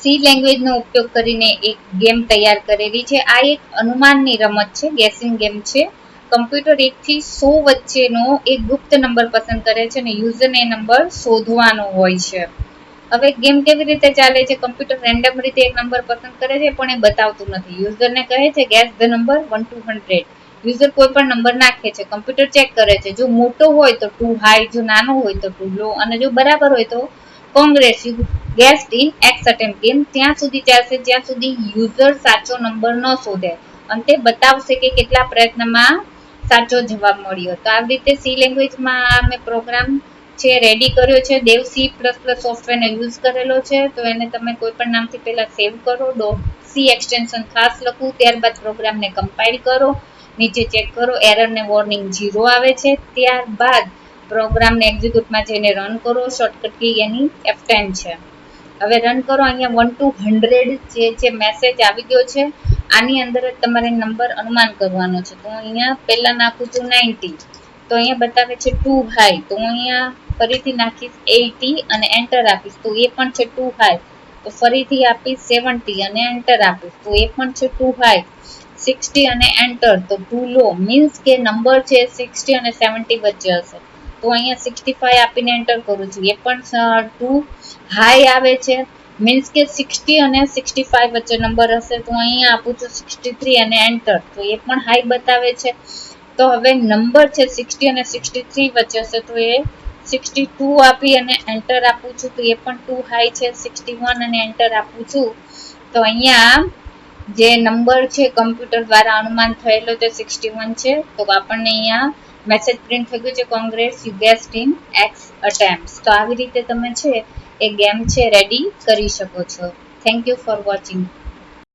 C લેંગ્વેજનો ઉપયોગ કરીને એક ગેમ તૈયાર કરેલી છે. આ એક અનુમાનની રમત છે, ગેસિંગ ગેમ છે. કમ્પ્યુટર 1 થી 100 વચ્ચેનો એક ગુપ્ત નંબર પસંદ કરે છે અને યુઝરને એ નંબર શોધવાનો હોય છે. હવે ગેમ કેવી રીતે ચાલે છે? કમ્પ્યુટર રેન્ડમ રીતે એક નંબર પસંદ કરે છે, પણ એ બતાવતું નથી. યુઝરને કહે છે guess the number 1 to 100. User કોઈ પણ નંબર નાખે છે, કમ્પ્યુટર ચેક કરે છે. જો મોટો હોય તો 2 હાઈ, જો નાનો હોય તો 2 લો, અને જો બરાબર હોય તો Congress, you guessed in X attempt. Game ત્યાં સુધી ચાલશે જ્યાં સુધી યુઝર સાચો નંબર ન શોધે. અંતે બતાવશે કે કેટલા પ્રયત્નમાં સાચો જવાબ મળ્યો. તો આવી રીતે સી લેંગ્વેજમાં મેં પ્રોગ્રામ છે રેડી કર્યો છે. દેવ C++ સોફ્ટવેરનો યુઝ કરેલો છે. તો એને તમે કોઈ પણ નામથી પહેલા સેવ કરો. .c એક્સટેન્શન ખાસ લખું, ત્યારબાદ પ્રોગ્રામને કમ્પાઇલ કરો, નીચે ચેક કરો, એરર ને વોર્નિંગ 0 આવે છે. ત્યારબાદ પ્રોગ્રામને એક્ઝિક્યુટમાં જઈને રન કરો. શોર્ટકટ કી એની F10 છે. હવે રન કરો. અહીંયા 1 to 100 જે મેસેજ આવી ગયો છે. આની અંદર જ તમારે નંબર અનુમાન કરવાનો છે. તો અહીંયા પહેલા નાખું છું 90, તો અહીંયા બતાવે છે 2 હાઈ, તો હું અહીંયા ફરીથી નાખીશ 80 અને એન્ટર આપીશ, તો એ પણ છે 2 હાઈ. તો ફરીથી આપીશ 70 અને એન્ટર આપીશ, તો એ પણ છે 2 હાઈ. 60 અને એન્ટર, તો 2 લો. મીન્સ કે નંબર છે 60 અને 70 વચ્ચે હશે. તો અહીંયા 65 આપીને એન્ટર કરું છું, એ પણ 2 હાઈ આવે છે. મીન્સ કે 60 અને 65 વચ્ચે નંબર હશે. તો અહીંયા આપું છું 63 અને એન્ટર, તો એ પણ હાઈ બતાવે છે. તો હવે નંબર છે 60 અને 63 વચ્ચે હશે, તો એ 62 આપી અને એન્ટર આપું છું, તો એ પણ 2 હાઈ છે. 61 અને એન્ટર આપું છું, તો અહીંયા જે નંબર છે કમ્પ્યુટર દ્વારા અનુમાન થયેલો તે 61 છે. તો આપણને અહીંયા મેસેજ પ્રિન્ટ થઈ ગયું છે, Congress, you guessed in X attempt. તો આવી રીતે તમે છે એ ગેમ છે રેડી કરી શકો છો. Thank you for watching.